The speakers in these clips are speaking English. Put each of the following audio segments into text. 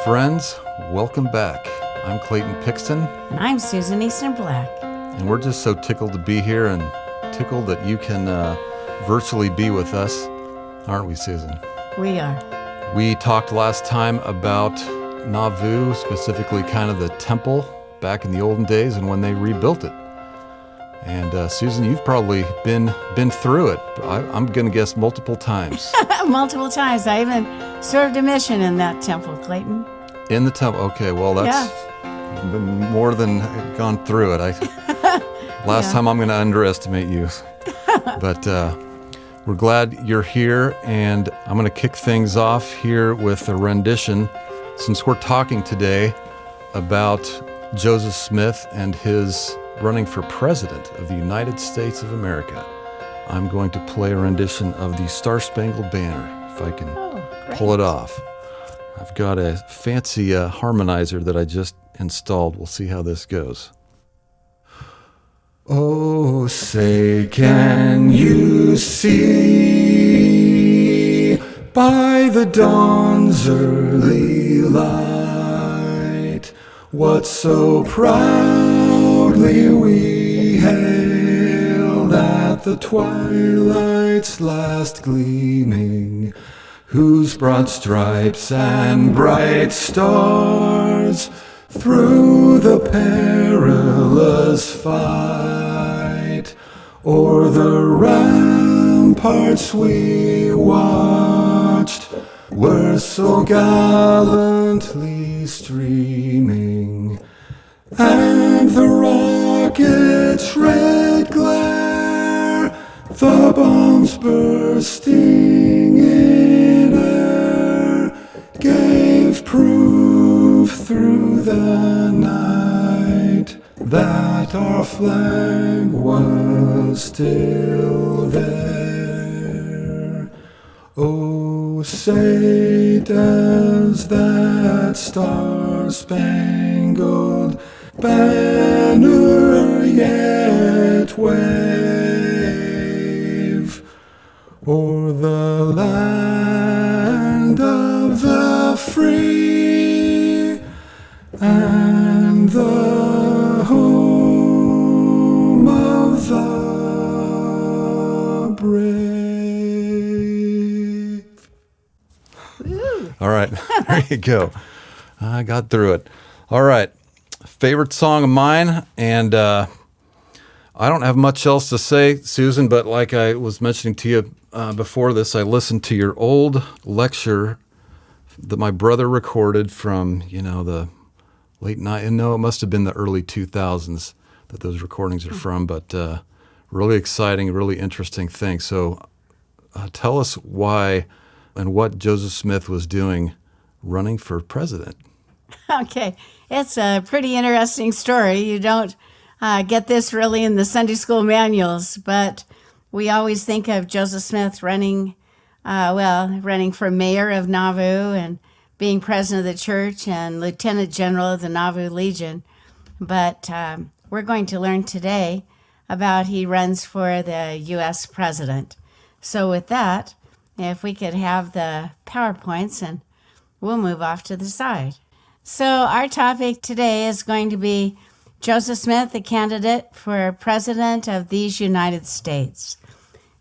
friends. Welcome back. I'm Clayton Pixton. And I'm Susan Easton Black. And we're just so tickled to be here and tickled that you can virtually be with us. Aren't we, Susan? We are. We talked last time about Nauvoo, specifically kind of the temple back in the olden days and when they rebuilt it. And Susan, you've probably been through it. I'm going to guess multiple times. Multiple times. I even served a mission in that temple, Clayton. In the temple. Okay, well, that's been more than gone through it. Last time I'm going to underestimate you. But we're glad you're here, and I'm going to kick things off here with a rendition. Since we're talking today about Joseph Smith and his running for President of the United States of America, I'm going to play a rendition of the Star-Spangled Banner, if I can pull it off. I've got a fancy harmonizer that I just installed. We'll see how this goes. Oh, say, can you see by the dawn's early light what so proudly we hailed at the twilight's last gleaming, whose broad stripes and bright stars through the perilous fight o'er the ramparts we watched were so gallantly streaming, and the rocket's red glare, the bombs bursting in air, gave proof through the night that our flag was still there. Oh, say, does that star-spangled banner yet wave o'er the land of the free and the home of the brave? Woo. All right, there you go. I got through it. All right, favorite song of mine, and I don't have much else to say, Susan, but like I was mentioning to you before this, I listened to your old lecture that my brother recorded from, the late night. And no, it must have been the early 2000s that those recordings are from, but really exciting, really interesting thing. So tell us why and what Joseph Smith was doing running for president. Okay, it's a pretty interesting story. You don't get this really in the Sunday school manuals, but we always think of Joseph Smith running for mayor of Nauvoo and being president of the church and lieutenant general of the Nauvoo Legion. But we're going to learn today about he runs for the U.S. president. So with that, if we could have the PowerPoints, and we'll move off to the side. So our topic today is going to be Joseph Smith, the candidate for president of these United States.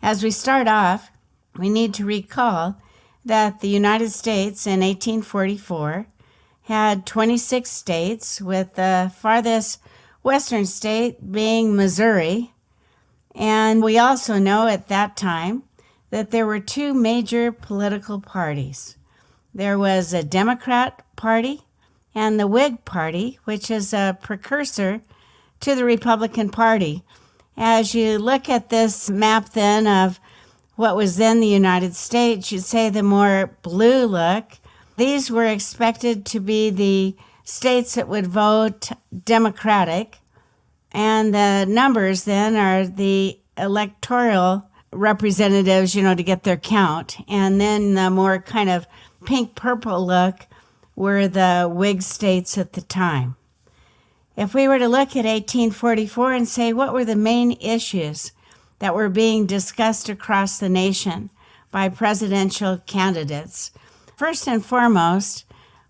As we start off, we need to recall that the United States in 1844 had 26 states, with the farthest western state being Missouri. And we also know at that time that there were two major political parties. There was a Democrat Party and the Whig Party, which is a precursor to the Republican Party. As you look at this map then of what was then the United States, you'd say the more blue look, these were expected to be the states that would vote Democratic, and the numbers then are the electoral representatives, to get their count. And then the more kind of pink-purple look were the Whig states at the time. If we were to look at 1844 and say what were the main issues that were being discussed across the nation by presidential candidates, first and foremost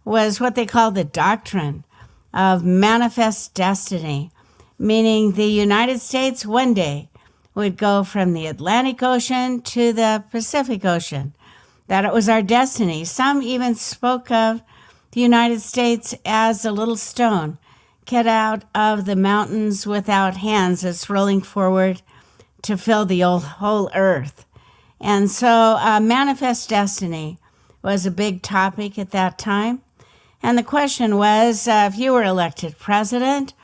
was what they called the doctrine of manifest destiny, meaning the United States one day would go from the Atlantic Ocean to the Pacific Ocean, that it was our destiny. Some even spoke of the United States as a little stone cut out of the mountains without hands that's rolling forward to fill the whole earth. And so manifest destiny was a big topic at that time. And the question was, if you were elected president,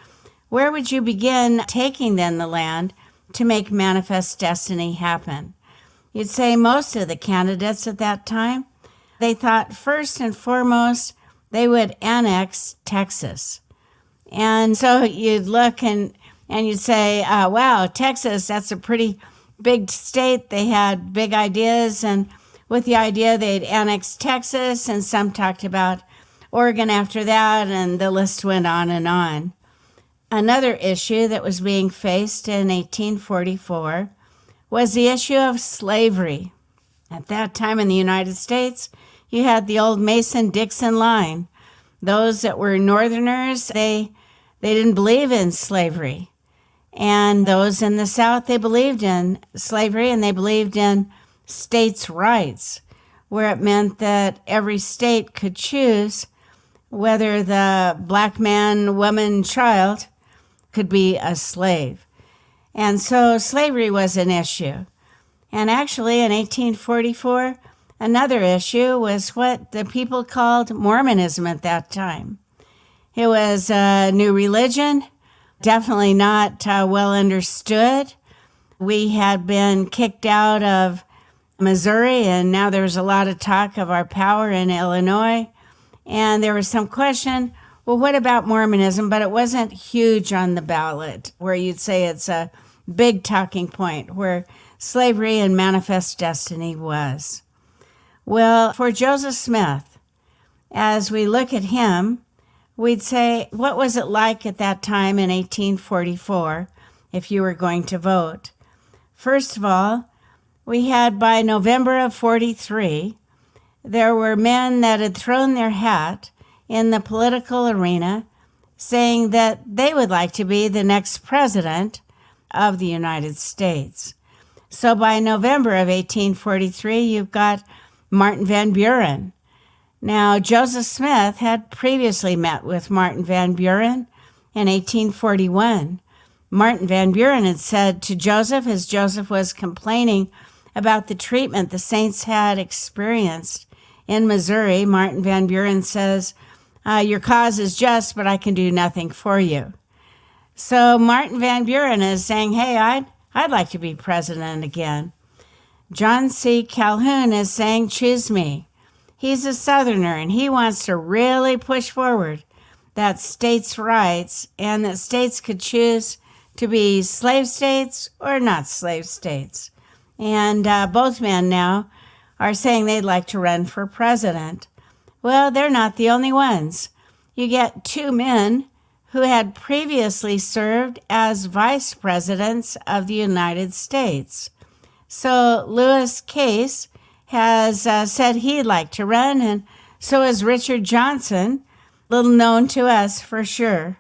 where would you begin taking then the land to make manifest destiny happen? You'd say most of the candidates at that time, they thought first and foremost they would annex Texas. And so you'd look and you'd say, wow, Texas, that's a pretty big state. They had big ideas, and with the idea they'd annex Texas, and some talked about Oregon after that, and the list went on and on. Another issue that was being faced in 1844 was the issue of slavery. At that time in the United States, you had the old Mason-Dixon line. Those that were Northerners, they didn't believe in slavery. And those in the South, they believed in slavery, and they believed in states' rights, where it meant that every state could choose whether the black man, woman, child could be a slave. And so slavery was an issue. And actually in 1844, another issue was what the people called Mormonism at that time. It was a new religion, definitely not well understood. We had been kicked out of Missouri, and now there's a lot of talk of our power in Illinois. And there was some question, well, what about Mormonism? But it wasn't huge on the ballot, where you'd say it's a big talking point, where slavery and manifest destiny was. Well, for Joseph Smith, as we look at him, we'd say, what was it like at that time in 1844 if you were going to vote? First of all, we had by November of 43, there were men that had thrown their hat in the political arena saying that they would like to be the next president of the United States. So by November of 1843, you've got Martin Van Buren. Now, Joseph Smith had previously met with Martin Van Buren in 1841. Martin Van Buren had said to Joseph, as Joseph was complaining about the treatment the saints had experienced in Missouri, Martin Van Buren says, your cause is just, but I can do nothing for you. So Martin Van Buren is saying, hey, I'd like to be president again. John C. Calhoun is saying, choose me. He's a Southerner, and he wants to really push forward that states' rights and that states could choose to be slave states or not slave states. And both men now are saying they'd like to run for president. Well, they're not the only ones. You get two men who had previously served as vice presidents of the United States. So Lewis Case has said he'd like to run, and so has Richard Johnson, little known to us for sure.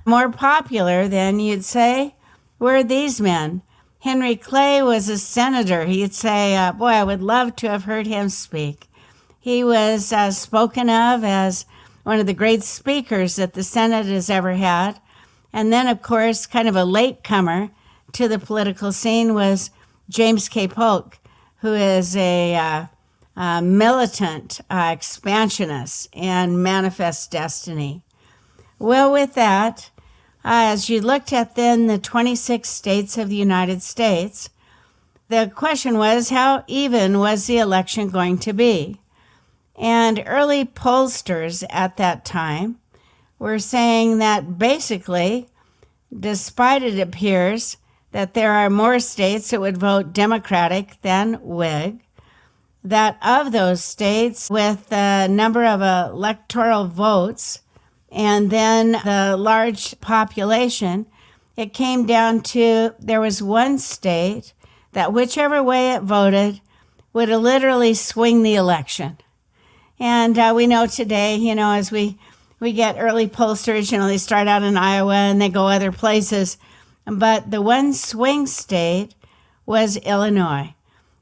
More popular than you'd say were these men. Henry Clay was a senator. He'd say, boy, I would love to have heard him speak. He was spoken of as one of the great speakers that the Senate has ever had. And then, of course, kind of a latecomer to the political scene was James K. Polk, who is a militant expansionist and manifest destiny. Well, with that, as you looked at then the 26 states of the United States, the question was, how even was the election going to be? And early pollsters at that time were saying that basically, despite it appears that there are more states that would vote Democratic than Whig, that of those states with the number of electoral votes and then the large population, it came down to there was one state that whichever way it voted would literally swing the election. And we know today, as we get early pollsters, they start out in Iowa and they go other places. But the one swing state was Illinois.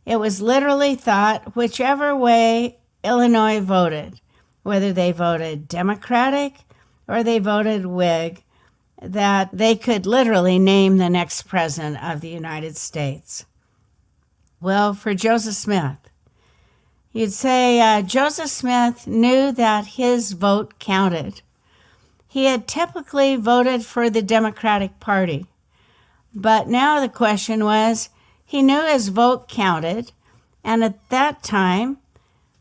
It was literally thought whichever way Illinois voted, whether they voted Democratic or they voted Whig, that they could literally name the next president of the United States. Well, for Joseph Smith, you'd say Joseph Smith knew that his vote counted. He had typically voted for the Democratic Party, but now the question was, he knew his vote counted, and at that time,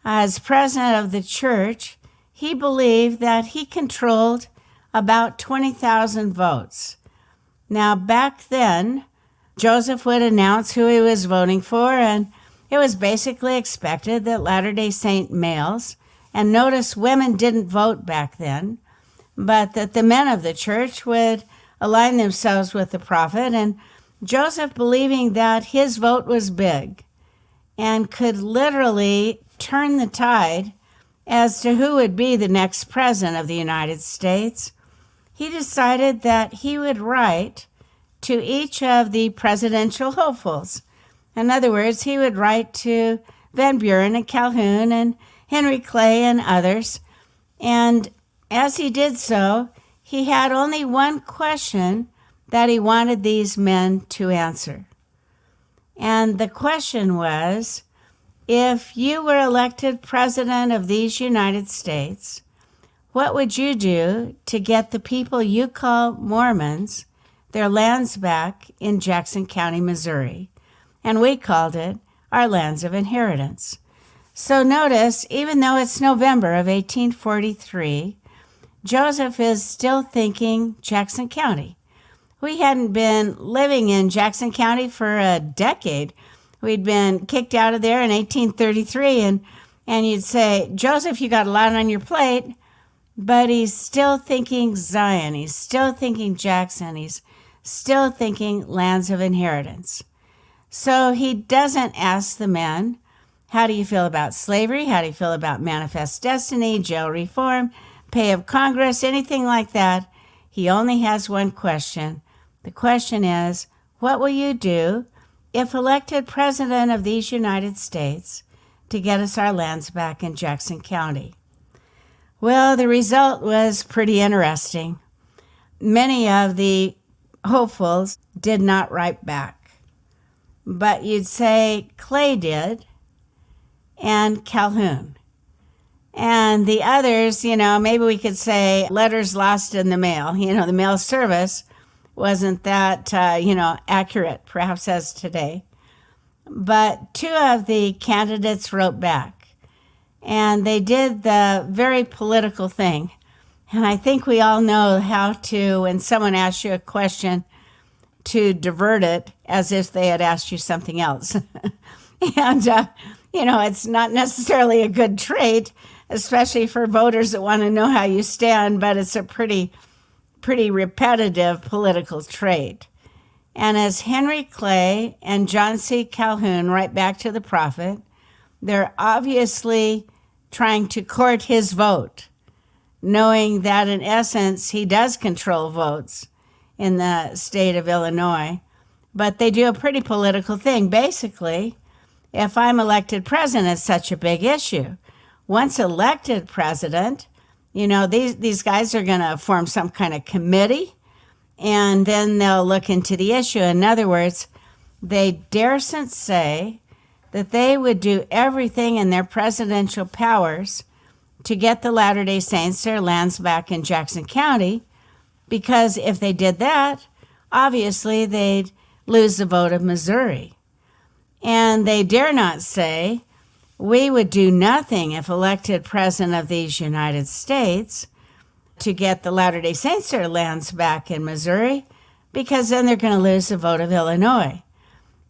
as president of the church, he believed that he controlled about 20,000 votes. Now, back then, Joseph would announce who he was voting for, and it was basically expected that Latter-day Saint males, and notice women didn't vote back then, but that the men of the church would align themselves with the prophet, and Joseph, believing that his vote was big and could literally turn the tide as to who would be the next president of the United States, he decided that he would write to each of the presidential hopefuls. In other words, he would write to Van Buren and Calhoun and Henry Clay and others. And as he did so, he had only one question that he wanted these men to answer. And the question was, if you were elected president of these United States, what would you do to get the people you call Mormons their lands back in Jackson County, Missouri? And we called it our lands of inheritance. So notice, even though it's November of 1843, Joseph is still thinking Jackson County. We hadn't been living in Jackson County for a decade. We'd been kicked out of there in 1833, and you'd say, Joseph, you got a lot on your plate, but he's still thinking Zion. He's still thinking Jackson. He's still thinking lands of inheritance. So he doesn't ask the men, how do you feel about slavery? How do you feel about manifest destiny, jail reform, pay of Congress, anything like that? He only has one question. The question is, what will you do if elected president of these United States to get us our lands back in Jackson County? Well, the result was pretty interesting. Many of the hopefuls did not write back, but you'd say Clay did and Calhoun. And the others, maybe we could say letters lost in the mail. The mail service wasn't that, accurate, perhaps as today. But two of the candidates wrote back, and they did the very political thing. And I think we all know how to, when someone asks you a question, to divert it as if they had asked you something else. And, it's not necessarily a good trait, especially for voters that want to know how you stand, but it's a pretty repetitive political trait. And as Henry Clay and John C. Calhoun write back to the prophet, they're obviously trying to court his vote, knowing that in essence he does control votes in the state of Illinois. But they do a pretty political thing. Basically, if I'm elected president, it's such a big issue. Once elected president, these guys are going to form some kind of committee, and then they'll look into the issue. In other words, they daresn't say that they would do everything in their presidential powers to get the Latter-day Saints their lands back in Jackson County, because if they did that, obviously they'd lose the vote of Missouri. And they dare not say, we would do nothing if elected president of these United States to get the Latter-day Saints their lands back in Missouri, because then they're going to lose the vote of Illinois.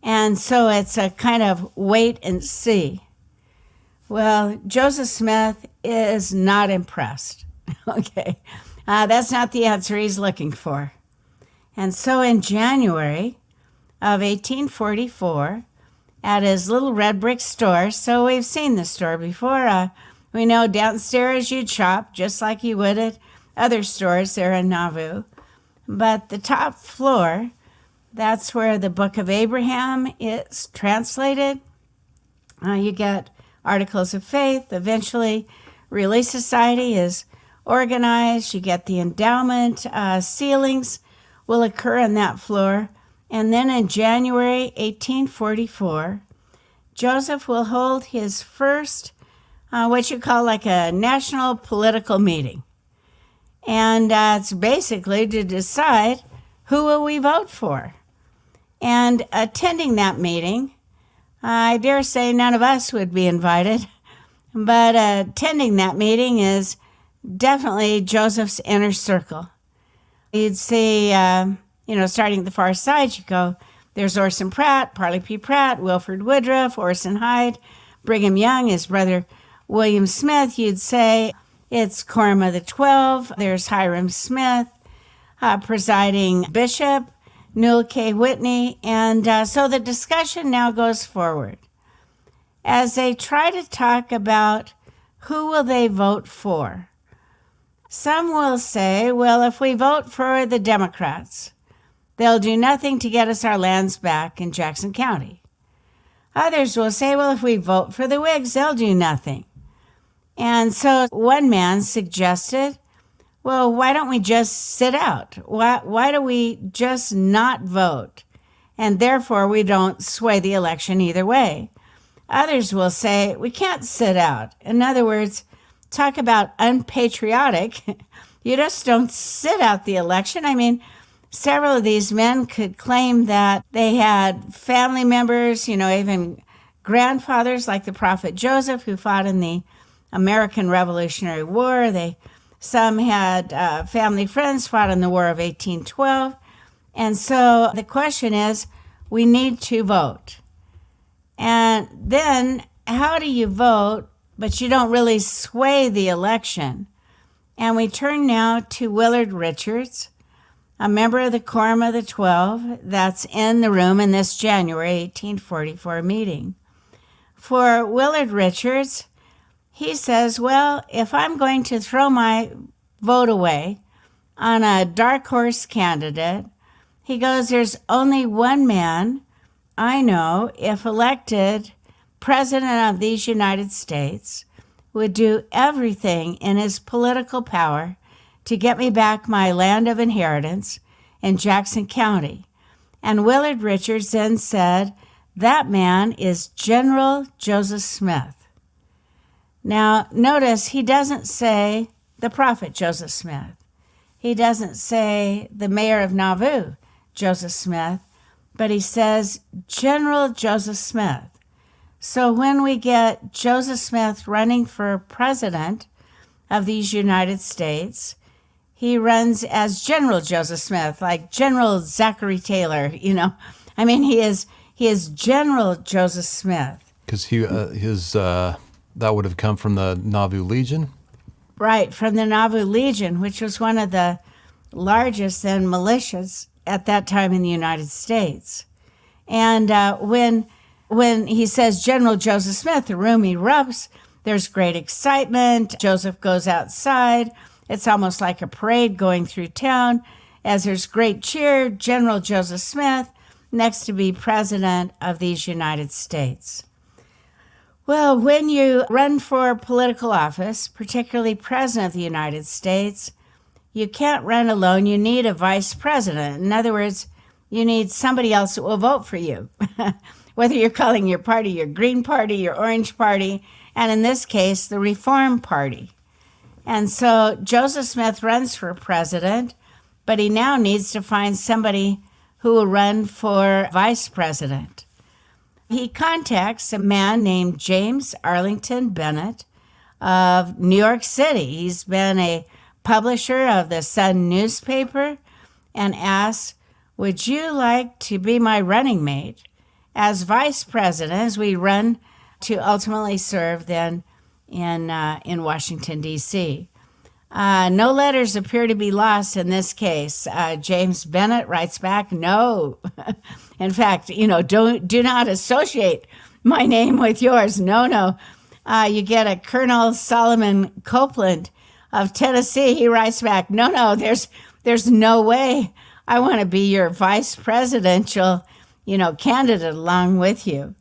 And so it's a kind of wait and see. Well, Joseph Smith is not impressed. Okay, that's not the answer he's looking for. And so in January of 1844, at his little red brick store, so we've seen the store before, We know downstairs you'd shop just like you would at other stores there in Nauvoo. But the top floor, that's where the Book of Abraham is translated. You get Articles of Faith. Eventually, Relief Society is organized. You get the endowment. Sealings will occur on that floor. And then in January 1844, Joseph will hold his first, what you call like a national political meeting. And it's basically to decide who will we vote for. And attending that meeting, I dare say none of us would be invited, but attending that meeting is definitely Joseph's inner circle. You'd see, starting at the far side, you go, there's Orson Parley Pratt, Wilford Woodruff, Orson Hyde, Brigham Young, his brother William Smith. You'd say it's Quorum of the 12. There's Hiram Smith, presiding bishop, Newell K. Whitney. And so the discussion now goes forward as they try to talk about who will they vote for. Some will say, well, if we vote for the Democrats, they'll do nothing to get us our lands back in Jackson County. Others will say, well, if we vote for the Whigs, they'll do nothing. And so one man suggested, well, why don't we just sit out? Why do we just not vote? And therefore, we don't sway the election either way. Others will say, we can't sit out. In other words, talk about unpatriotic. You just don't sit out the election. I mean, several of these men could claim that they had family members, even grandfathers like the prophet Joseph, who fought in the American Revolutionary War. Some had family friends fought in the War of 1812. And so the question is, we need to vote. And then how do you vote, but you don't really sway the election? And we turn now to Willard Richards, a member of the Quorum of the 12 that's in the room in this January 1844 meeting. For Willard Richards, he says, well, if I'm going to throw my vote away on a dark horse candidate, he goes, there's only one man I know, if elected President of these United States, would do everything in his political power to get me back my land of inheritance in Jackson County. And Willard Richards then said, that man is General Joseph Smith. Now, notice he doesn't say the prophet Joseph Smith. He doesn't say the mayor of Nauvoo, Joseph Smith, but he says General Joseph Smith. So when we get Joseph Smith running for president of these United States, he runs as General Joseph Smith, like General Zachary Taylor, I mean, he is General Joseph Smith. Because that would have come from the Nauvoo Legion? Right, from the Nauvoo Legion, which was one of the largest then militias at that time in the United States. And when he says General Joseph Smith, the room erupts. There's great excitement. Joseph goes outside. It's almost like a parade going through town as there's great cheer. General Joseph Smith, next to be president of these United States. Well, when you run for political office, particularly president of the United States, you can't run alone. You need a vice president. In other words, you need somebody else that will vote for you, whether you're calling your party your Green Party, your Orange Party, and in this case, the Reform Party. And so Joseph Smith runs for president, but he now needs to find somebody who will run for vice president. He contacts a man named James Arlington Bennett of New York City. He's been a publisher of the Sun newspaper, and asks, would you like to be my running mate as vice president as we run to ultimately serve then in Washington, D.C.? No letters appear to be lost in this case. James Bennett writes back, no. In fact, do not associate my name with yours. No. You get a Colonel Solomon Copeland of Tennessee. He writes back, no, there's no way I want to be your vice presidential, candidate along with you.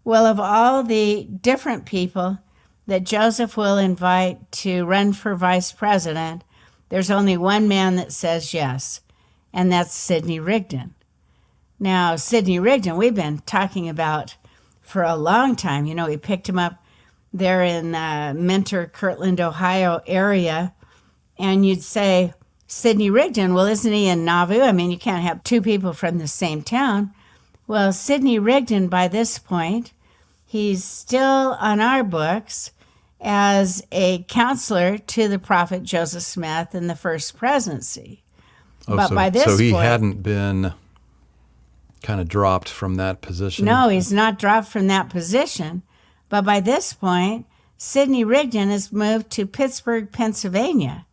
Well, of all the different people that Joseph will invite to run for vice president, there's only one man that says yes, and that's Sidney Rigdon. Now, Sidney Rigdon, we've been talking about for a long time. We picked him up there in the Mentor, Kirtland, Ohio area, and you'd say, Sidney Rigdon, well, isn't he in Nauvoo? I mean, you can't have two people from the same town. Well, Sidney Rigdon, by this point, he's still on our books as a counselor to the prophet Joseph Smith in the first presidency. But by this point, he point, hadn't been kind of dropped from that position? No, he's not dropped from that position. But by this point, Sidney Rigdon has moved to Pittsburgh, Pennsylvania,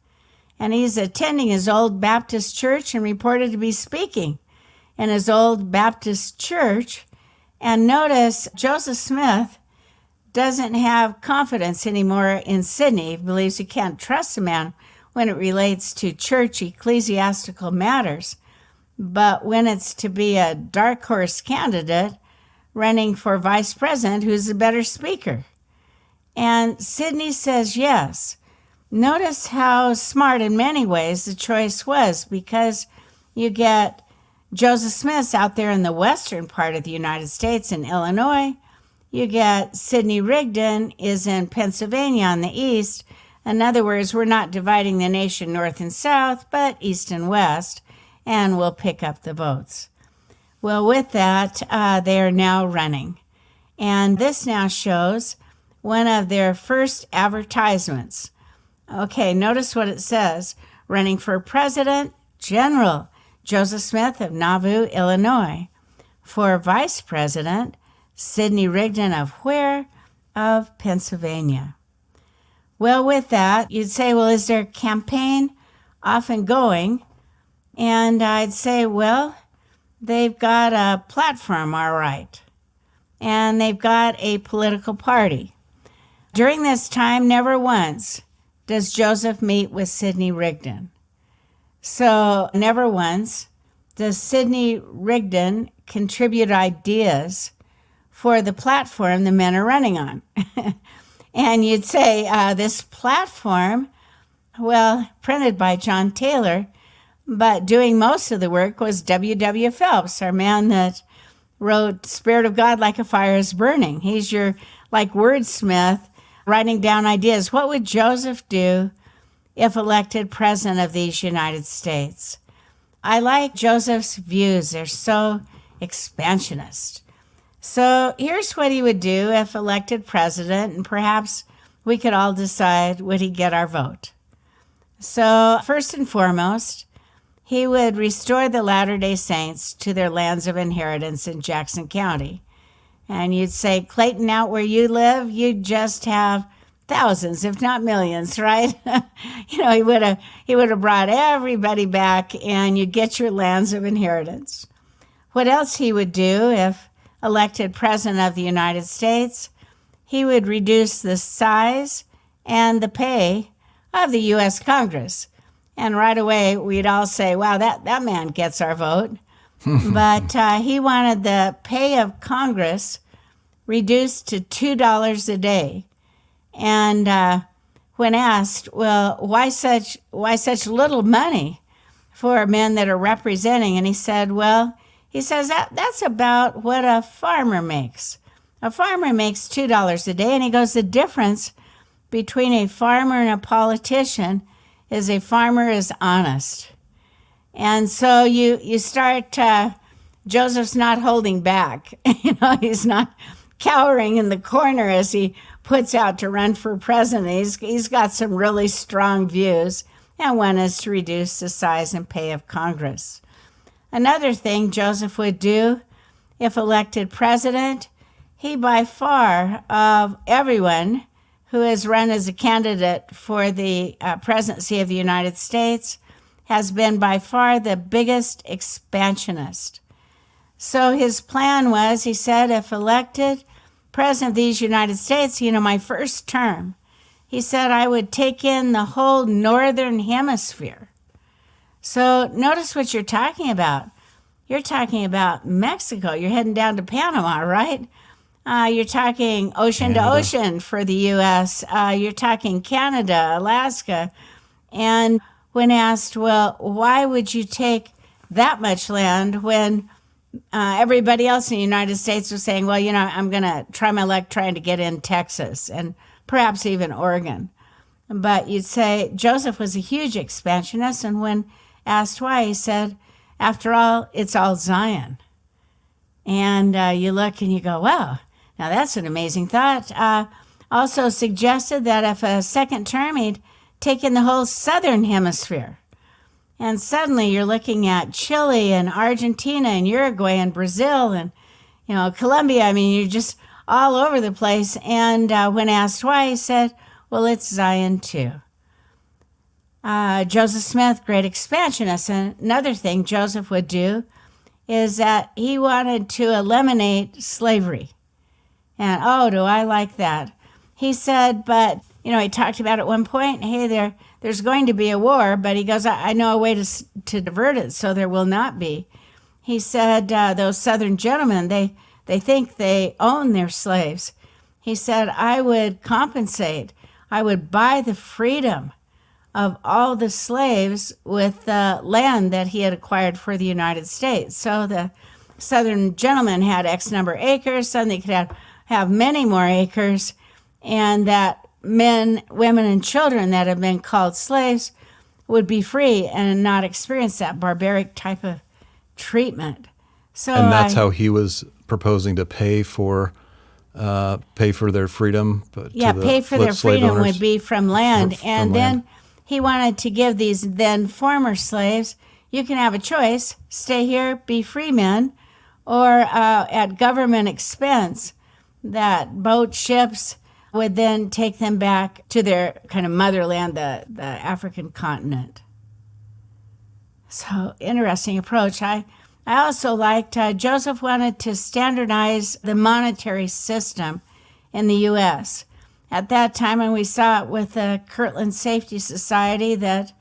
and he's attending his old Baptist church and reported to be speaking in his old Baptist church. And notice Joseph Smith doesn't have confidence anymore in Sidney. He believes he can't trust the man when it relates to church ecclesiastical matters. But when it's to be a dark horse candidate running for vice president, who's the better speaker? And Sidney says yes. Notice how smart in many ways the choice was, because you get Joseph Smith's out there in the western part of the United States in Illinois. You get Sidney Rigdon is in Pennsylvania on the east. In other words, we're not dividing the nation north and south, but east and west, and we'll pick up the votes. Well, with that, they are now running. And this now shows one of their first advertisements. Okay, notice what it says. Running for President General Joseph Smith of Nauvoo, Illinois. For Vice President, Sidney Rigdon of where? Of Pennsylvania. Well, with that, you'd say, well, is their campaign off and going? And I'd say, well, they've got a platform, all right. And they've got a political party. During this time, never once does Joseph meet with Sidney Rigdon. So never once does Sidney Rigdon contribute ideas for the platform the men are running on. And you'd say this platform, well, printed by John Taylor, but doing most of the work was W.W. Phelps, our man that wrote Spirit of God Like a Fire is Burning. He's your wordsmith writing down ideas. What would Joseph do if elected president of these United States? I like Joseph's views. They're so expansionist. So here's what he would do if elected president, and perhaps we could all decide, would he get our vote? So first and foremost, he would restore the Latter-day Saints to their lands of inheritance in Jackson County. And you'd say, Clayton, out where you live, you'd just have thousands, if not millions, right? He would have brought everybody back, and you'd get your lands of inheritance. What else he would do if elected president of the United States? He would reduce the size and the pay of the U.S. Congress. And right away, we'd all say, wow, that man gets our vote. But he wanted the pay of Congress reduced to $2 a day. And when asked, well, why such little money for men that are representing? And he said, he says that's about what a farmer makes. A farmer makes $2 a day. And he goes, the difference between a farmer and a politician is a farmer is honest. And so you start, Joseph's not holding back. He's not cowering in the corner as he puts out to run for president. He's got some really strong views, and one is to reduce the size and pay of Congress. Another thing Joseph would do if elected president, he by far of everyone who has run as a candidate for the presidency of the United States has been by far the biggest expansionist. So his plan was, he said, if elected president of these United States, my first term, he said I would take in the whole northern hemisphere. So notice what you're talking about. You're talking about Mexico. You're heading down to Panama, right? You're talking ocean to ocean for the U.S. You're talking Canada, Alaska. And when asked, well, why would you take that much land when everybody else in the United States was saying, well, I'm going to try my luck trying to get in Texas and perhaps even Oregon. But you'd say Joseph was a huge expansionist, and when asked why, he said, after all, it's all Zion. And you look and you go, wow, now that's an amazing thought. Also suggested that if a second term, he'd taken the whole southern hemisphere. And suddenly you're looking at Chile and Argentina and Uruguay and Brazil and, Colombia. I mean, you're just all over the place. And when asked why, he said, well, it's Zion too. Joseph Smith, great expansionist. And another thing Joseph would do is that he wanted to eliminate slavery. And, oh, do I like that. He said, but, he talked about at one point, hey, there's going to be a war, but he goes, I know a way to divert it so there will not be. He said, those Southern gentlemen, they think they own their slaves. He said, I would compensate. I would buy the freedom of all the slaves with the land that he had acquired for the United States. So the Southern gentlemen had X number of acres, suddenly could have many more acres, and that men, women, and children that have been called slaves would be free and not experience that barbaric type of treatment. So, and that's how he was proposing to pay for their freedom. Pay for their freedom owners. Would be from land. From then land. He wanted to give these then former slaves, you can have a choice, stay here, be free men, or at government expense, that boat ships would then take them back to their kind of motherland, the African continent. So, interesting approach. I also liked, Joseph wanted to standardize the monetary system in the U.S. At that time, and we saw it with the Kirtland Safety Society, that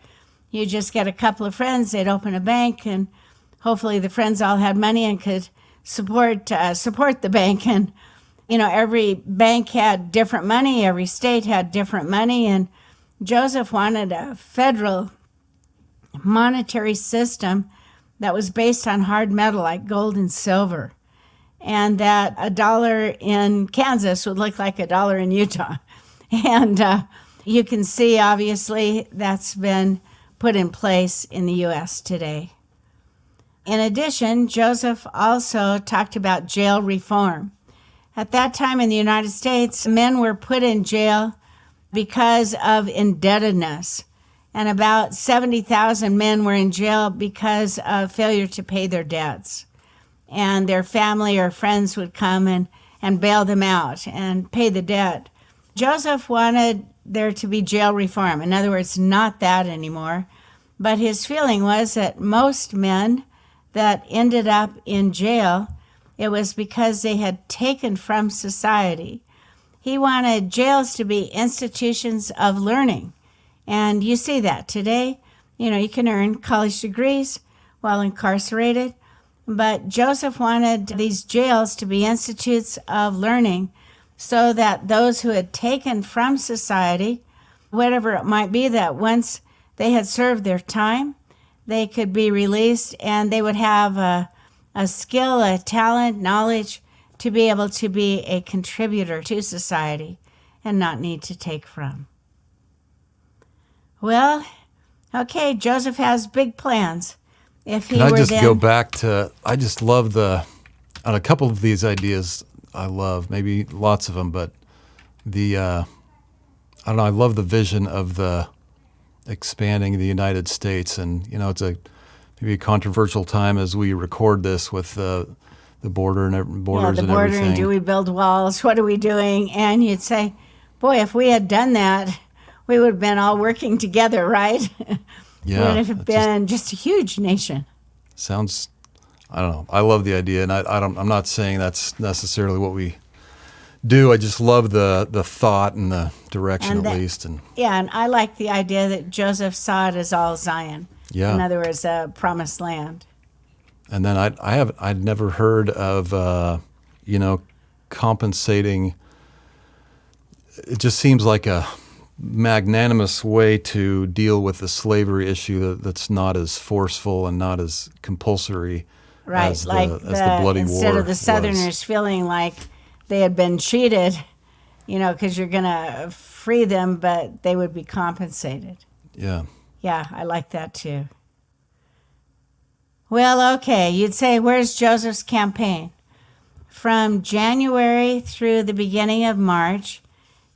you just get a couple of friends, they'd open a bank, and hopefully the friends all had money and could support the bank. And every bank had different money, every state had different money, and Joseph wanted a federal monetary system that was based on hard metal like gold and silver, and that $1 in Kansas would look like $1 in Utah. And you can see, obviously, that's been put in place in the U.S. today. In addition, Joseph also talked about jail reform. At that time in the United States, men were put in jail because of indebtedness. And about 70,000 men were in jail because of failure to pay their debts. And their family or friends would come and bail them out and pay the debt. Joseph wanted there to be jail reform. In other words, not that anymore. But his feeling was that most men that ended up in jail, it was because they had taken from society. He wanted jails to be institutions of learning. And you see that today. You can earn college degrees while incarcerated. But Joseph wanted these jails to be institutes of learning so that those who had taken from society, whatever it might be, that once they had served their time, they could be released and they would have a skill, a talent, knowledge to be able to be a contributor to society and not need to take from. Well, okay, Joseph has big plans. If he Can I were just then, go back to, I just love on a couple of these ideas I love, maybe lots of them, but I love the vision of the expanding the United States. And, it's maybe a controversial time as we record this with the border and borders and everything. And do we build walls? What are we doing? And you'd say, boy, if we had done that, we would have been all working together, right? Yeah. We would have been just a huge nation. I don't know. I love the idea, and I'm not saying that's necessarily what we do. I just love the thought and the direction, at least. And I like the idea that Joseph saw it as all Zion. Yeah. In other words, a promised land. And then I'd never heard of compensating. It just seems like a magnanimous way to deal with the slavery issue that's not as forceful and not as compulsory as the bloody war instead of the Southerners was. feeling like they had been cheated, because you're going to free them, but they would be compensated. Yeah. Yeah, I like that too. Well, okay, you'd say, where's Joseph's campaign? From January through the beginning of March,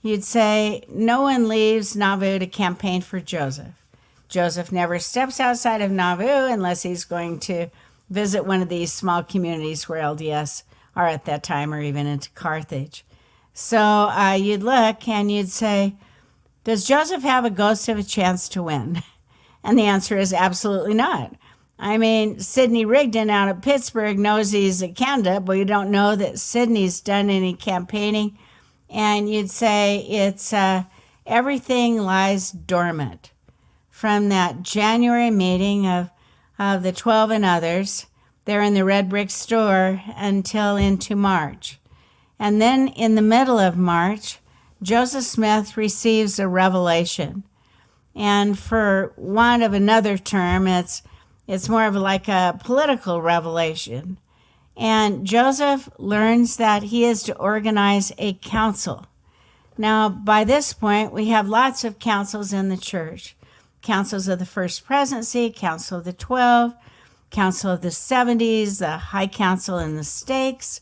you'd say no one leaves Nauvoo to campaign for Joseph. Joseph never steps outside of Nauvoo unless he's going to visit one of these small communities where LDS are at that time, or even into Carthage. So you'd look and you'd say, does Joseph have a ghost of a chance to win? And the answer is absolutely not. I mean, Sidney Rigdon out of Pittsburgh knows he's a candidate, but you don't know that Sidney's done any campaigning. And you'd say it's everything lies dormant from that January meeting of the 12 and others there in the red brick store until into March. And then in the middle of March, Joseph Smith receives a revelation. And for want of another term, it's more of like a political revelation. And Joseph learns that he is to organize a council. Now, by this point, we have lots of councils in the church. Councils of the First Presidency, Council of the 12, Council of the 70s, the High Council in the Stakes.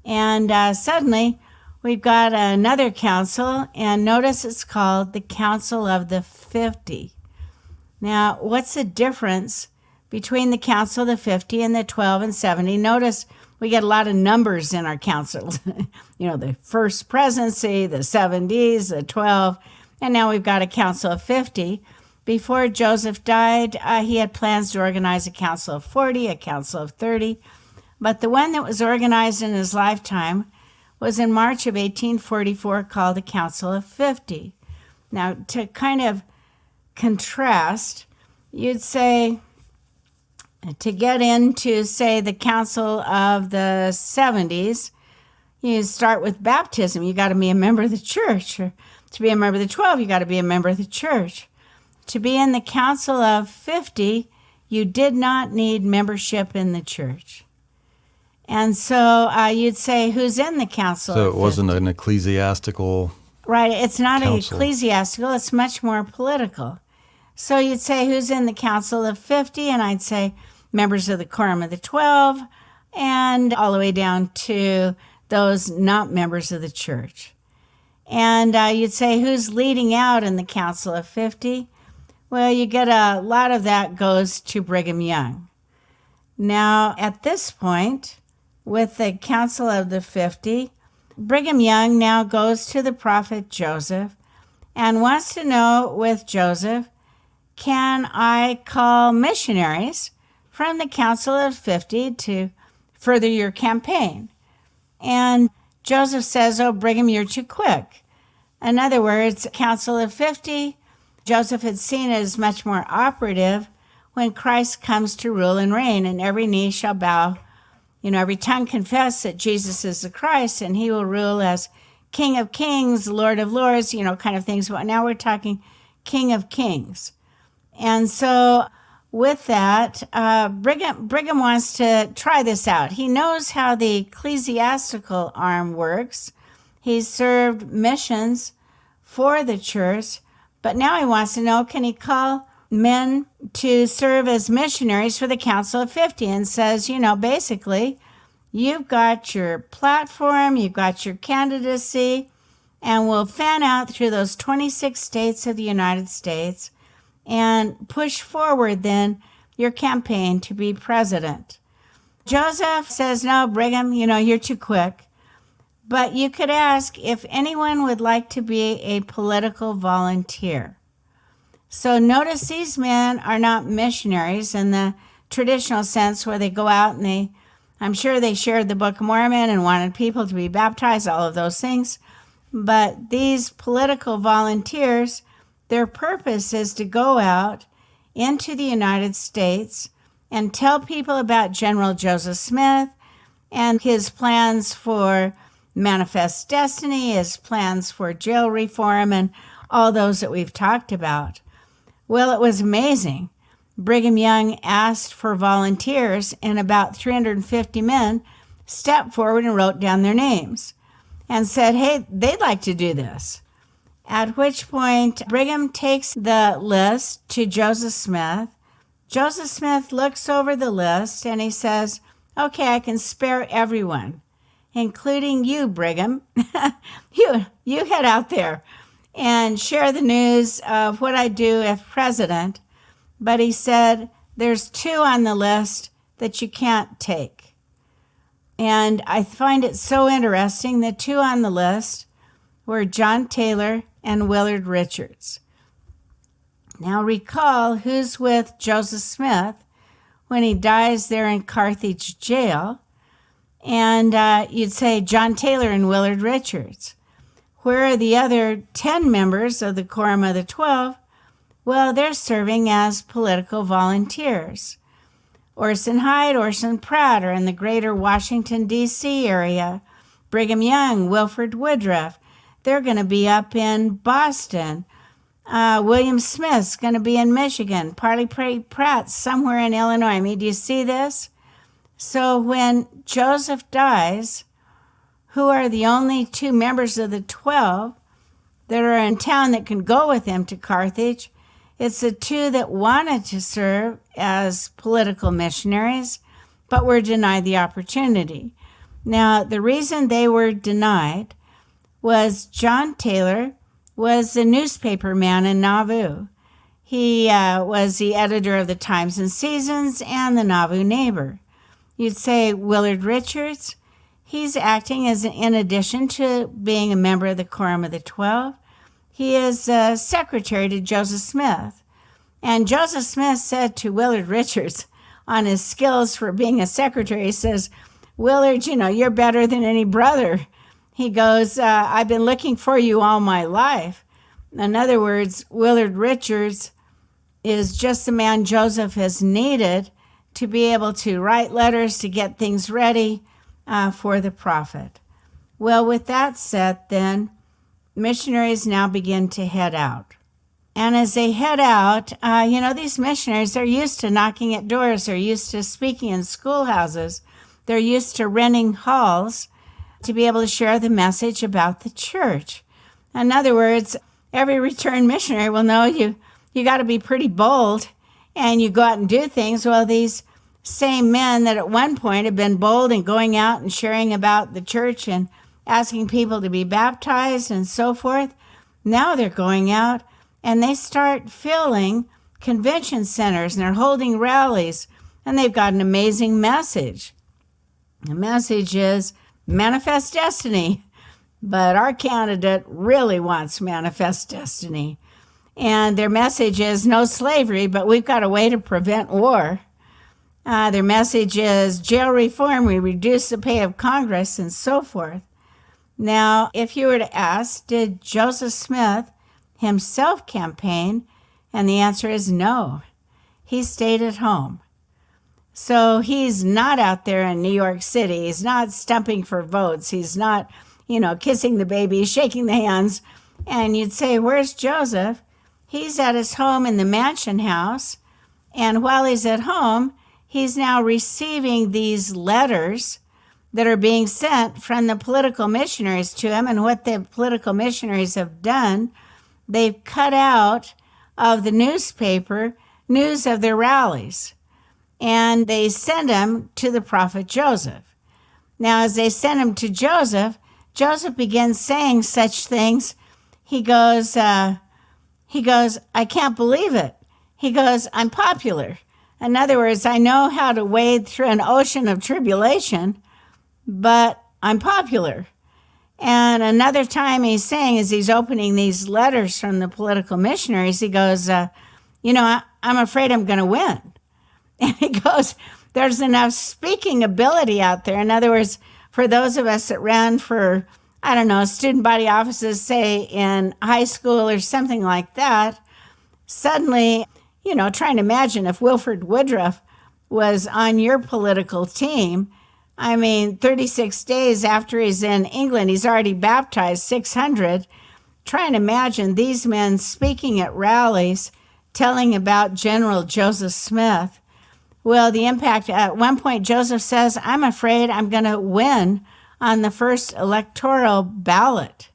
And suddenly, we've got another council, and notice it's called the Council of the 50. Now, what's the difference between the Council of the 50 and the 12 and 70? Notice we get a lot of numbers in our councils. The First Presidency, the 70s, the 12, and now we've got a Council of 50. Before Joseph died, he had plans to organize a Council of 40, a Council of 30, but the one that was organized in his lifetime was in March of 1844 called the Council of 50. Now, to kind of contrast, you'd say, to get into, say, the Council of the 70s, you start with baptism. You got to be a member of the church. Or to be a member of the 12, you got to be a member of the church. To be in the Council of 50, you did not need membership in the church. And so you'd say, who's in the Council of 50? So it wasn't an ecclesiastical Right, it's not council. Ecclesiastical, it's much more political. So you'd say, who's in the Council of 50? And I'd say, members of the Quorum of the 12, and all the way down to those not members of the church. And you'd say, who's leading out in the Council of 50? Well, you get a lot of that goes to Brigham Young. Now, at this point, with the Council of the 50, Brigham Young now goes to the prophet Joseph and wants to know with Joseph, can I call missionaries from the Council of 50 to further your campaign? And Joseph says, oh, Brigham, you're too quick. In other words, Council of 50, Joseph had seen it as much more operative when Christ comes to rule and reign, and every knee shall bow, every tongue confess that Jesus is the Christ, and he will rule as King of Kings, Lord of Lords, kind of things. But now we're talking King of Kings. And so with that, Brigham wants to try this out. He knows how the ecclesiastical arm works. He's served missions for the church, but now he wants to know, can he call men to serve as missionaries for the Council of 50? And says, basically, you've got your platform, you've got your candidacy, and we'll fan out through those 26 states of the United States and push forward then your campaign to be president. Joseph says, no, Brigham, you're too quick. But you could ask if anyone would like to be a political volunteer. So notice these men are not missionaries in the traditional sense where they go out and they I'm sure they shared the Book of Mormon and wanted people to be baptized, all of those things. But these political volunteers, their purpose is to go out into the United States and tell people about General Joseph Smith and his plans for manifest destiny, his plans for jail reform, and all those that we've talked about. Well, it was amazing. Brigham Young asked for volunteers, and about 350 men stepped forward and wrote down their names and said, hey, they'd like to do this. At which point, Brigham takes the list to Joseph Smith. Joseph Smith looks over the list and he says, okay, I can spare everyone, including you, Brigham. You head out there and share the news of what I do if president. But he said, there's 2 on the list that you can't take. And I find it so interesting. The 2 on the list were John Taylor and Willard Richards. Now recall who's with Joseph Smith when he dies there in Carthage jail. And you'd say John Taylor and Willard Richards. Where are the other 10 members of the Quorum of the 12? Well, they're serving as political volunteers. Orson Hyde, Orson Pratt are in the greater Washington, D.C. area. Brigham Young, Wilford Woodruff, they're going to be up in Boston. William Smith's going to be in Michigan. Parley Pratt somewhere in Illinois. I mean, do you see this? So when Joseph dies, who are the only 2 members of the 12 that are in town that can go with him to Carthage? It's the 2 that wanted to serve as political missionaries, but were denied the opportunity. Now, the reason they were denied was John Taylor was a newspaper man in Nauvoo. He was the editor of the Times and Seasons and the Nauvoo Neighbor. You'd say Willard Richards, he's acting as, in addition to being a member of the Quorum of the 12, he is secretary to Joseph Smith. And Joseph Smith said to Willard Richards on his skills for being a secretary, he says, Willard, you're better than any brother. He goes, I've been looking for you all my life. In other words, Willard Richards is just the man Joseph has needed to be able to write letters to get things ready for the prophet. Well, with that said, then, missionaries now begin to head out. And as they head out, these missionaries, they're used to knocking at doors. They're used to speaking in schoolhouses. They're used to renting halls to be able to share the message about the church. In other words, every returned missionary will know you got to be pretty bold and you go out and do things. Well, these same men that at one point have been bold and going out and sharing about the church and asking people to be baptized and so forth, now they're going out and they start filling convention centers and they're holding rallies and they've got an amazing message. The message is manifest destiny, but our candidate really wants manifest destiny. And their message is no slavery, but we've got a way to prevent war. Their message is jail reform, we reduce the pay of Congress, and so forth. Now, if you were to ask, did Joseph Smith himself campaign? And the answer is no. He stayed at home. So he's not out there in New York City. He's not stumping for votes. He's not, kissing the baby, shaking the hands. And you'd say, where's Joseph? He's at his home in the mansion house. And while he's at home, he's now receiving these letters that are being sent from the political missionaries to him. And what the political missionaries have done, they've cut out of the newspaper news of their rallies. And they send them to the prophet Joseph. Now, as they send him to Joseph, Joseph begins saying such things. He goes, I can't believe it. He goes, I'm popular. In other words, I know how to wade through an ocean of tribulation, but I'm popular. And another time he's saying, as he's opening these letters from the political missionaries, he goes, I'm afraid I'm going to win. And he goes, there's enough speaking ability out there. In other words, for those of us that ran for, I don't know, student body offices, say in high school or something like that, suddenly, trying to imagine if Wilford Woodruff was on your political team. 36 days after he's in England, he's already baptized 600. Try and imagine these men speaking at rallies, telling about General Joseph Smith. Well, the impact, at one point, Joseph says, I'm afraid I'm going to win on the first electoral ballot.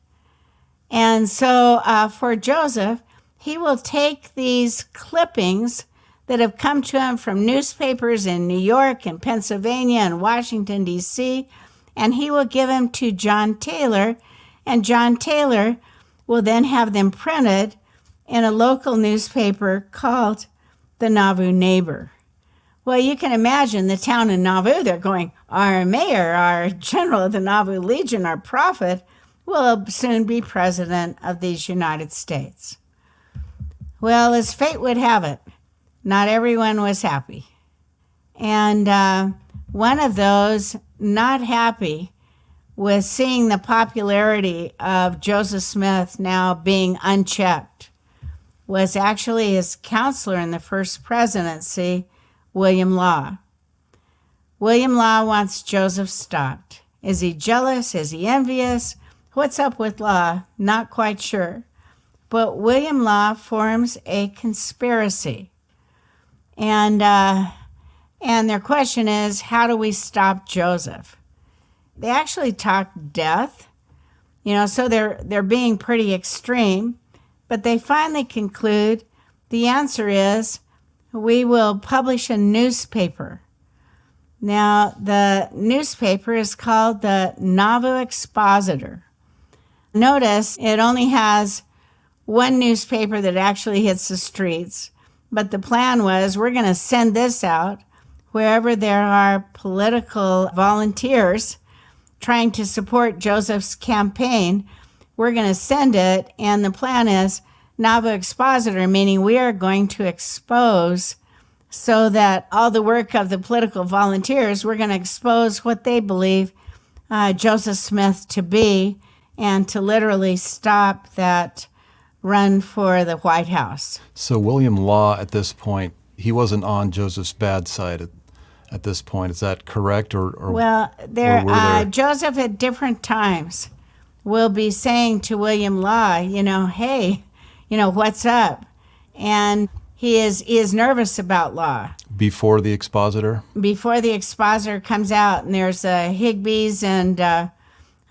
And so for Joseph, he will take these clippings that have come to him from newspapers in New York and Pennsylvania and Washington, D.C., and he will give them to John Taylor, and John Taylor will then have them printed in a local newspaper called the Nauvoo Neighbor. Well, you can imagine the town in Nauvoo, they're going, our mayor, our general of the Nauvoo Legion, our prophet, will soon be president of these United States. Well, as fate would have it, not everyone was happy. And one of those not happy with seeing the popularity of Joseph Smith now being unchecked was actually his counselor in the first presidency, William Law. William Law wants Joseph stopped. Is he jealous? Is he envious? What's up with Law? Not quite sure. But William Law forms a conspiracy. And their question is, how do we stop Joseph? They actually talk death, so they're being pretty extreme, but they finally conclude the answer is we will publish a newspaper. Now, the newspaper is called the Nauvoo Expositor. Notice it only has one newspaper that actually hits the streets, but the plan was we're going to send this out wherever there are political volunteers trying to support Joseph's campaign. We're going to send it, and the plan is Nauvoo Expositor, meaning we are going to expose so that all the work of the political volunteers, we're going to expose what they believe Joseph Smith to be and to literally stop that run for the White House. So William Law, at this point, he wasn't on Joseph's bad side at this point. Is that correct? Well, Joseph at different times will be saying to William Law, hey, what's up? And he is nervous about Law. Before the Expositor? Before the Expositor comes out, and there's Higbee's and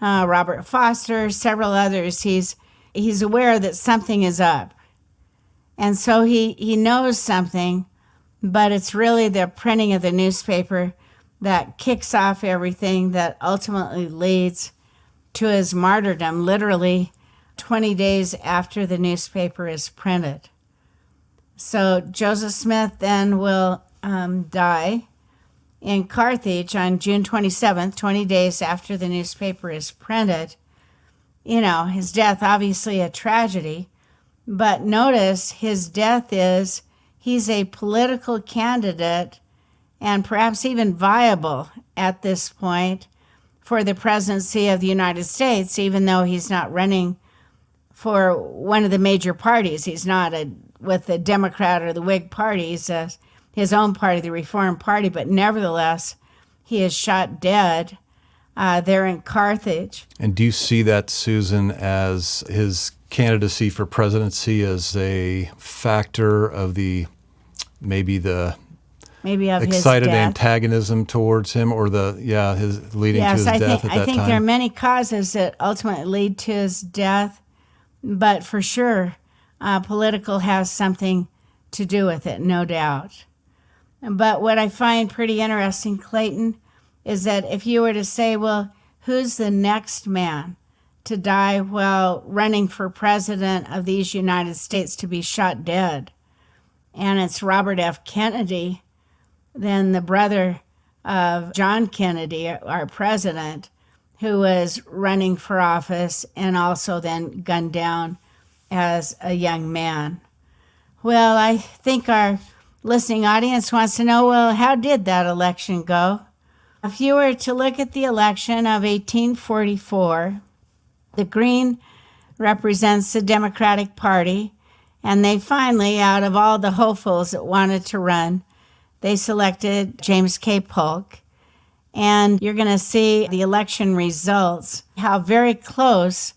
Robert Foster, several others. He's aware that something is up. And so he knows something, but it's really the printing of the newspaper that kicks off everything that ultimately leads to his martyrdom, literally 20 days after the newspaper is printed. So Joseph Smith then will die in Carthage on June 27th, 20 days after the newspaper is printed. His death, obviously a tragedy, but notice his death is he's a political candidate and perhaps even viable at this point for the presidency of the United States, even though he's not running for one of the major parties. He's not with the Democrat or the Whig party. He's his own party, the Reform Party, but nevertheless, he is shot dead there in Carthage. And do you see that, Susan, as his candidacy for presidency as a factor of maybe of excited antagonism towards him, or his leading to his death at that time? I think there are many causes that ultimately lead to his death, but for sure, political has something to do with it, no doubt. But what I find pretty interesting, Clayton, is that if you were to say, well, who's the next man to die while running for president of these United States to be shot dead? And it's Robert F. Kennedy, then the brother of John Kennedy, our president, who was running for office and also then gunned down as a young man. Well, I think our listening audience wants to know, well, how did that election go? If you were to look at the election of 1844, the green represents the Democratic Party, and they finally, out of all the hopefuls that wanted to run, they selected James K. Polk. And you're going to see the election results, how very close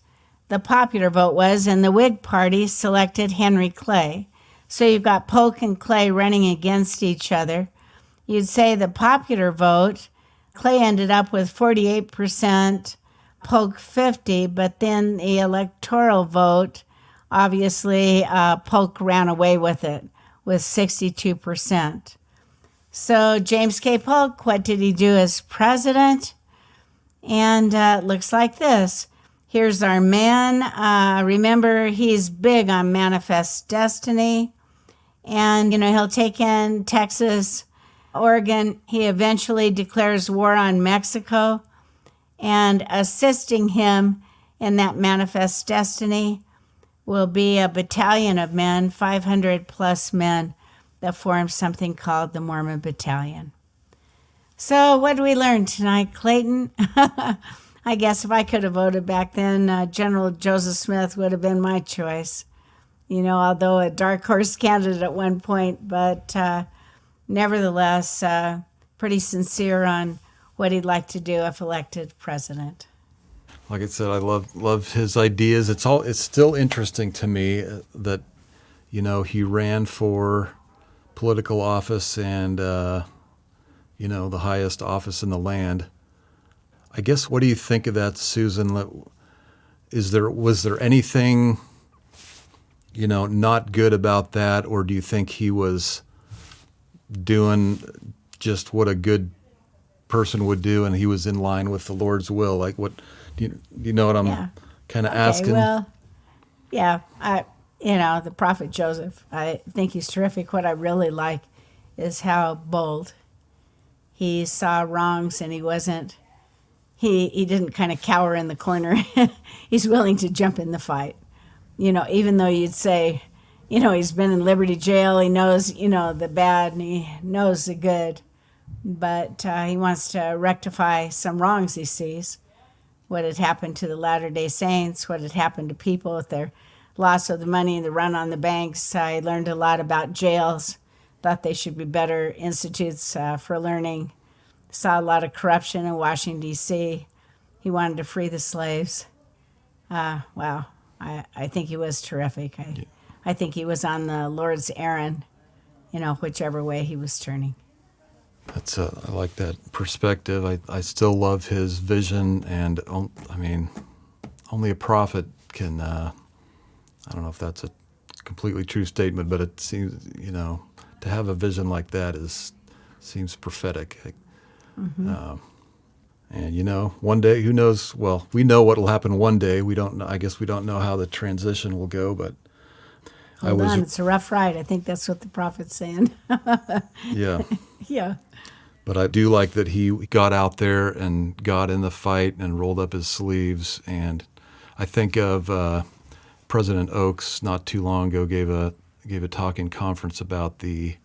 the popular vote was, and the Whig Party selected Henry Clay. So you've got Polk and Clay running against each other. You'd say the popular vote, Clay ended up with 48%, Polk 50%, but then the electoral vote, obviously Polk ran away with it with 62%. So James K. Polk, what did he do as president? And it looks like this. Here's our man. Remember, he's big on manifest destiny. And, he'll take in Texas, Oregon. He eventually declares war on Mexico. And assisting him in that manifest destiny will be a battalion of men, 500 plus men, that form something called the Mormon Battalion. So what did we learn tonight, Clayton? I guess if I could have voted back then, General Joseph Smith would have been my choice. Although a dark horse candidate at one point, but nevertheless, pretty sincere on what he'd like to do if elected president. Like I said, I love his ideas. It's still interesting to me that, he ran for political office and, the highest office in the land. I guess, what do you think of that, Susan? Was there anything, not good about that, or do you think he was doing just what a good person would do and he was in line with the Lord's will? Like, what do you know what I'm kind of asking? Well, yeah, the prophet Joseph, I think he's terrific. What I really like is how bold he saw wrongs, and he didn't kind of cower in the corner. He's willing to jump in the fight. Even though you'd say, he's been in Liberty Jail, he knows, the bad and he knows the good, but he wants to rectify some wrongs he sees. What had happened to the Latter-day Saints, what had happened to people with their loss of the money and the run on the banks. I learned a lot about jails, thought they should be better institutes for learning. Saw a lot of corruption in Washington, D.C. He wanted to free the slaves. Wow, I think he was terrific. I think he was on the Lord's errand, whichever way he was turning. I like that perspective. I still love his vision, and only a prophet can. I don't know if that's a completely true statement, but it seems to have a vision like that seems prophetic. Mm-hmm. And one day, who knows? Well, we know what will happen one day. We don't know. I guess we don't know how the transition will go, but it's a rough ride. I think that's what the prophet's saying. Yeah. Yeah. But I do like that he got out there and got in the fight and rolled up his sleeves. And I think of President Oaks not too long ago gave a talk in conference about the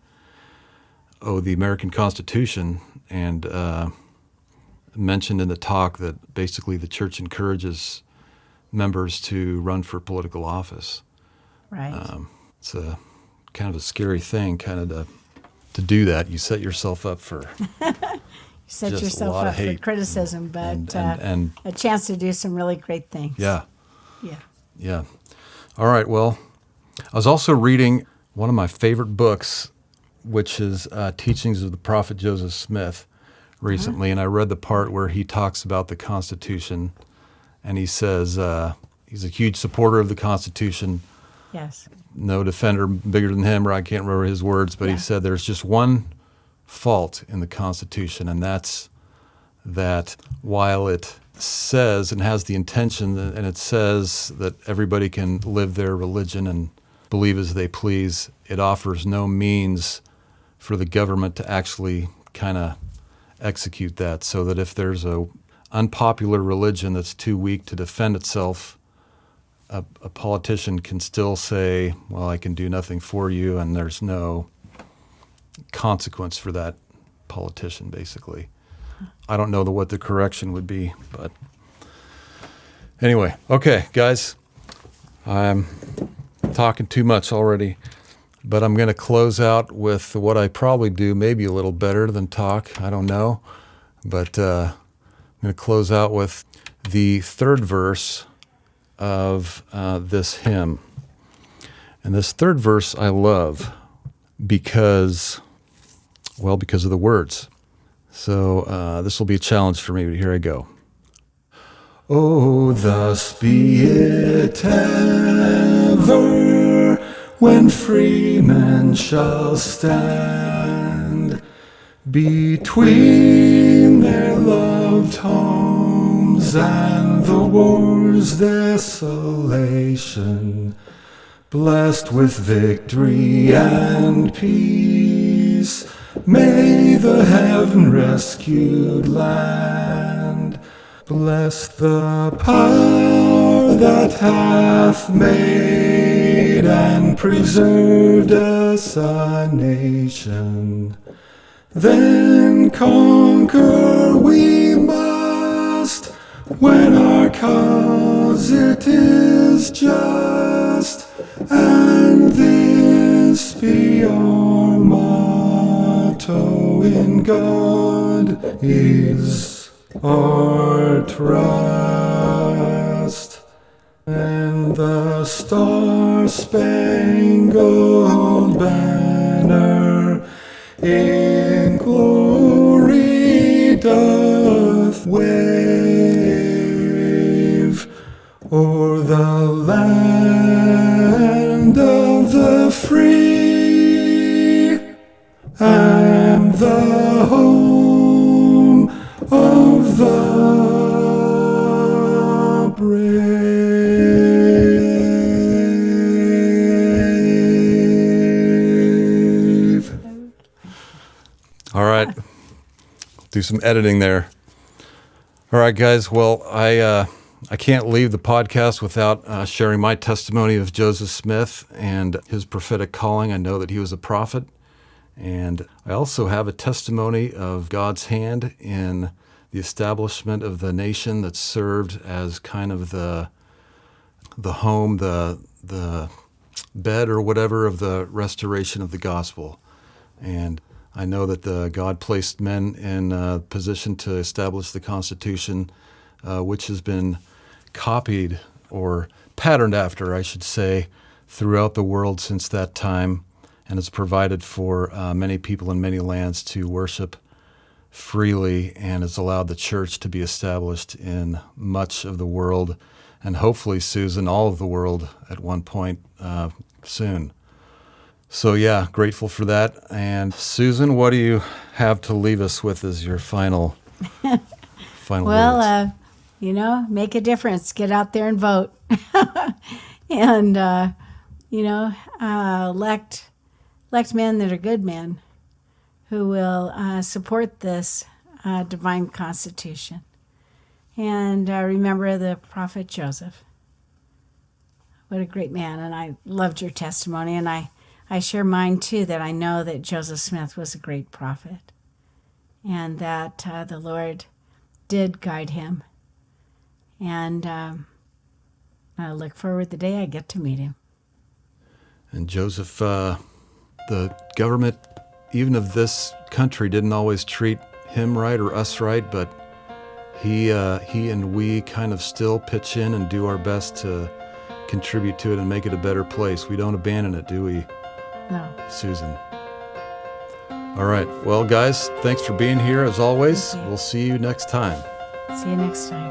American Constitution, and mentioned in the talk that basically the church encourages members to run for political office. Right. It's a kind of a scary thing, kind of to do that. You set yourself up for for criticism, but and a chance to do some really great things. Yeah. Yeah. Yeah. All right. Well, I was also reading one of my favorite books, which is Teachings of the Prophet Joseph Smith, recently, and I read the part where he talks about the Constitution, and he says he's a huge supporter of the Constitution. Yes. No defender bigger than him, or I can't remember his words, but he said there's just one fault in the Constitution, and that's that while it says and has the intention, and it says that everybody can live their religion and believe as they please, it offers no means for the government to actually kind of execute that, so that if there's a unpopular religion that's too weak to defend itself, a politician can still say, well, I can do nothing for you, and there's no consequence for that politician, basically. I don't know what the correction would be, but anyway. Okay, guys, I'm talking too much already, but I'm going to close out with what I probably do, maybe a little better than talk. I don't know, but I'm going to close out with the third verse of this hymn. And this third verse I love because of the words. So this will be a challenge for me, but here I go. Oh, thus be it ever, when free men shall stand between their loved homes and the war's desolation, blessed with victory and peace, may the heaven-rescued land bless the power that hath made and preserved us a nation. Then conquer we must, when our cause it is just, and this be our motto: in God is our trust. And the star-spangled banner in glory doth wave o'er the land of the free and the home of the brave. All right, do some editing there. All right, guys. Well, I can't leave the podcast without sharing my testimony of Joseph Smith and his prophetic calling. I know that he was a prophet. And I also have a testimony of God's hand in the establishment of the nation that served as kind of the home, the bed or whatever of the restoration of the gospel. And I know that God placed men in position to establish the Constitution, which has been copied or patterned after, I should say, throughout the world since that time, and has provided for many people in many lands to worship freely, and has allowed the church to be established in much of the world, and hopefully, Susan, all of the world at one point soon. So yeah, grateful for that. And Susan, what do you have to leave us with as your final words? Make a difference. Get out there and vote. And, elect men that are good men who will support this divine constitution. And remember the prophet Joseph. What a great man. And I loved your testimony. And I share mine too, that I know that Joseph Smith was a great prophet and that the Lord did guide him. And I look forward to the day I get to meet him. And Joseph, the government, even of this country, didn't always treat him right or us right, but he and we kind of still pitch in and do our best to contribute to it and make it a better place. We don't abandon it, do we? No. Susan. All right. Well, guys, thanks for being here as always. We'll see you next time. See you next time.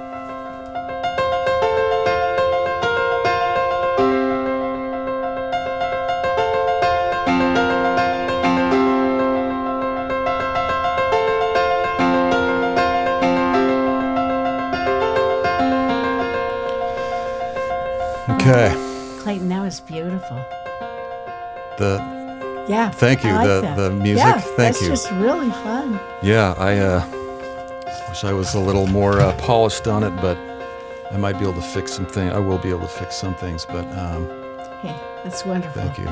Okay. Clayton, that was beautiful. Thank you. I like the music. Yeah, Thank you. That's just really fun. Yeah, I wish I was a little more polished on it, but I might be able to fix some things. I will be able to fix some things, but Hey, that's wonderful. Thank you.